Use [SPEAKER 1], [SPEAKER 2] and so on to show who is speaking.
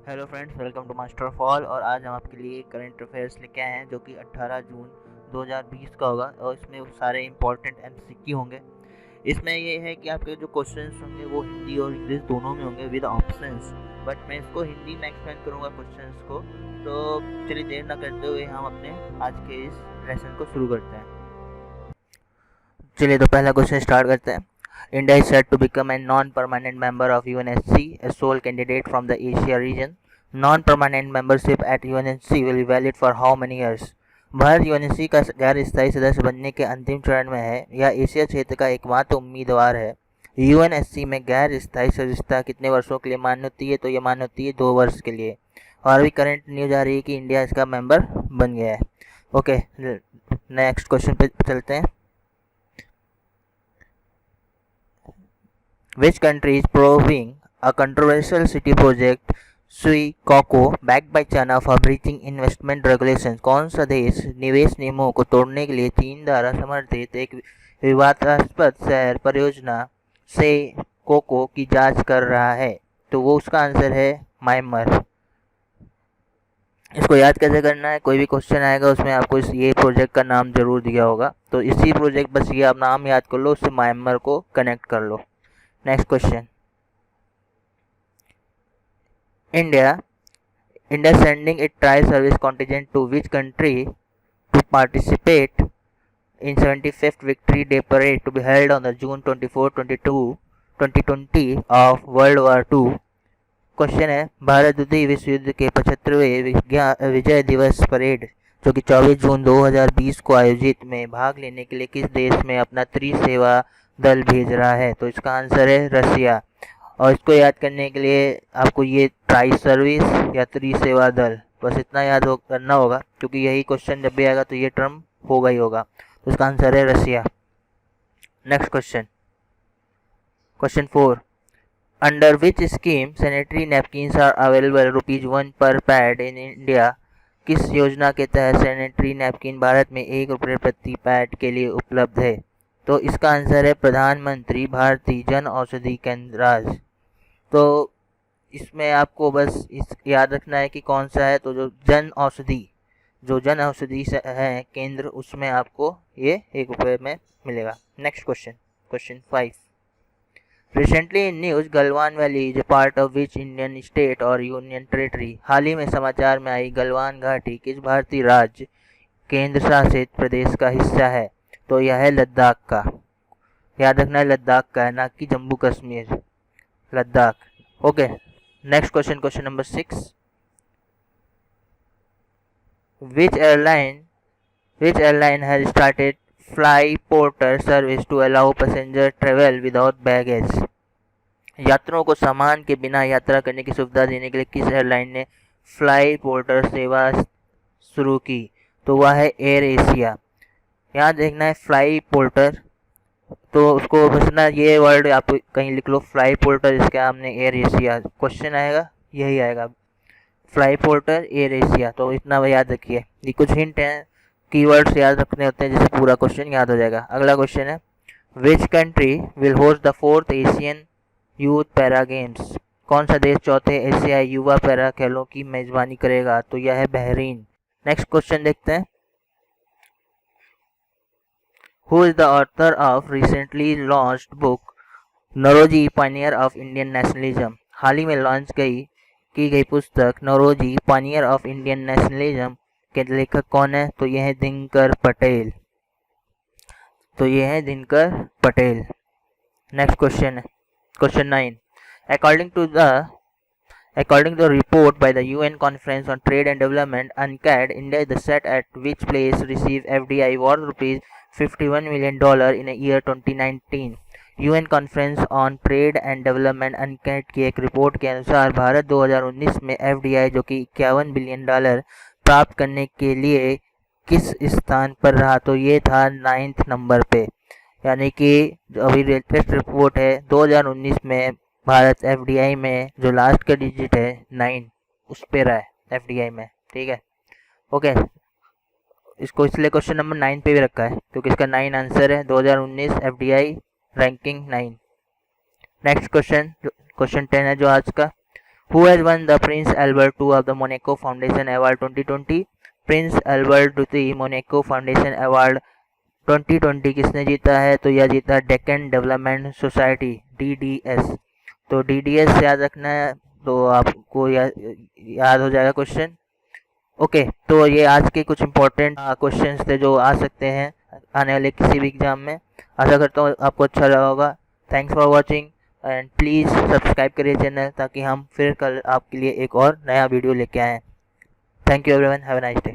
[SPEAKER 1] Hello friends, welcome to master of all. और आज हम आपके लिए करंट अफेयर्स लेके आए हैं जो कि 18 जून 2020 का होगा और इसमें सारे इंपॉर्टेंट एमसीक्यू होंगे। इसमें ये है कि आपके जो क्वेश्चंस होंगे वो हिंदी और इंग्लिश दोनों में होंगे विद ऑप्शंस, बट मैं इसको हिंदी में एक्सप्लेन करूँगा क्वेश्चंस को। तो चलिए देर ना करते हुए हम अपने आज के इस लेसन को शुरू करते हैं। चलिए तो पहला क्वेश्चन स्टार्ट करते हैं। India is set to become a non-permanent member of UNSC, a sole candidate from the Asia region. Non-permanent membership at UNSC will be valid for how many years? Bharat UNSC का गैर स्थायी सदस्य बनने के अंतिम चरण में है। यह एशिया क्षेत्र का एकमात्र उम्मीदवार है। यूएनएससी में गैर स्थायी सदस्यता कितने वर्षों के लिए मान्य होती है? तो ये मान्य होती है 2 वर्ष के लिए। और अभी करंट न्यूज आ रही है कि इंडिया इसका मेंबर बन गया है। ओके, नेक्स्ट क्वेश्चन पे चलते हैं। Which country is probing a controversial city project Sui Coco backed by China for breaching investment regulations? कौन सा देश निवेश नियमों को तोड़ने के लिए चीन द्वारा समर्थित एक विवादास्पद शहर परियोजना से कोको की जांच कर रहा है? तो वो उसका आंसर है म्यांमार। इसको याद कैसे करना है? कोई भी क्वेश्चन आएगा उसमें आपको ये प्रोजेक्ट का नाम जरूर दिया होगा, तो इसी प्रोजेक्ट बस ये आप नाम याद कर लो, उससे म्यांमार को कनेक्ट कर लो। Next question. India sending its tri-service contingent to which country to participate in 75th Victory Day Parade to be held on the June 24, 2020 of World War II? Question है, भारत द्वितीय विश्व युद्ध के 75वें विजय दिवस परेड जो कि 24 जून 2020 को आयोजित में भाग लेने के लिए किस देश में अपना त्रिसेवा दल भेज रहा है? तो इसका आंसर है रसिया। और इसको याद करने के लिए आपको ये ट्राई सर्विस या त्रिसेवा दल बस इतना याद करना होगा, क्योंकि यही क्वेश्चन जब भी आएगा तो ये टर्म होगा ही होगा। तो इसका आंसर है Russia. Next question, question 4। Under which scheme sanitary napkins are available ₹1 पर पैड इन इंडिया? किस योजना के तहत सैनिटरी नैपकिन भारत में ₹1 प्रति पैड के लिए उपलब्ध है? तो इसका आंसर है प्रधानमंत्री भारतीय जन औषधि केंद्र। तो इसमें आपको बस इस याद रखना है कि कौन सा है। तो जो जन औषधि है केंद्र, उसमें आपको ये ₹1 में मिलेगा। Next question, question 5। Recently in news Galwan valley is a part of which Indian state और यूनियन टेरिटरी? हाल ही में समाचार में आई गलवान घाटी किस भारतीय राज्य केंद्र शासित प्रदेश का हिस्सा है? तो यह है लद्दाख का। याद रखना है लद्दाख का है, ना कि Jammu Kashmir, Ladakh. Okay, next question, question number 6। Which airline has started fly porter service to allow passenger travel without baggage? यात्रियों को सामान के बिना यात्रा करने की सुविधा देने के लिए किस एयरलाइन ने फ्लाई पोर्टर सेवा शुरू की? तो वह है एयर एशिया। यहाँ देखना है फ्लाई पोर्टर, तो उसको बस ना ये वर्ड आप कहीं लिख लो, फ्लाई पोर्टर, इसके सामने एयर एशिया। क्वेश्चन आएगा यही आएगा, फ्लाई पोर्टर एयर एशिया। तो इतना याद रखिए, ये कुछ हिंट हैं, कीवर्ड्स याद रखने होते हैं जिससे पूरा क्वेश्चन याद हो जाएगा। अगला क्वेश्चन है, which country will host the 4th Asian youth para games? कौन सा देश चौथे एशियाई युवा पैरा खेलों की मेजबानी करेगा? तो यह है बहरीन। नेक्स्ट क्वेश्चन देखते हैं। Who is the author of recently launched book Naoroji pioneer of Indian nationalism? हाल ही में लॉन्च की गई पुस्तक Naoroji pioneer of Indian nationalism के लेखक कौन है? तो यह है दिनकर पटेल। नेक्स्ट क्वेश्चन है, question 9। According to the report by the UN Conference on Trade and Development, UNCTAD, India is set at which place receive FDI worth $51 million in the year 2019? UN Conference on Trade and Development UNCTAD की एक report के अनुसार भारत 2019 में FDI जो कि $51 billion प्राप्त करने के लिए किस स्थान पर रहा? तो ये था 9th नंबर पे। यानी कि अभी लेटेस्ट रिपोर्ट है 2019 में भारत FDI में जो लास्ट का डिजिट है 9, उस पे रहा है FDI में। ठीक है, ओके। इसको इसलिए क्वेश्चन नंबर 9 पे भी रखा है क्योंकि इसका 9 आंसर है। 2019 FDI ranking 9। Next question, question 10 है जो आज का। Who has one the Prince Albert II of the Monaco foundation award 2020? Prince Albert द्वितीय मोनाको फाउंडेशन अवार्ड 2020 किसने जीता है? तो यह जीता डेक्कन डेवलपमेंट सोसाइटी, DDS। तो DDS याद रखना है, तो आपको याद हो जाएगा क्वेश्चन। ओके, तो ये आज के कुछ इंपॉर्टेंट क्वेश्चंस थे जो आ सकते हैं आने वाले किसी भी एग्जाम में। आशा करता हूँ आपको अच्छा लगा होगा। Thanks for watching and please subscribe करिए चैनल, ताकि हम फिर कल आपके लिए एक और नया वीडियो लेके आएँ। Thank you everyone, have a nice day.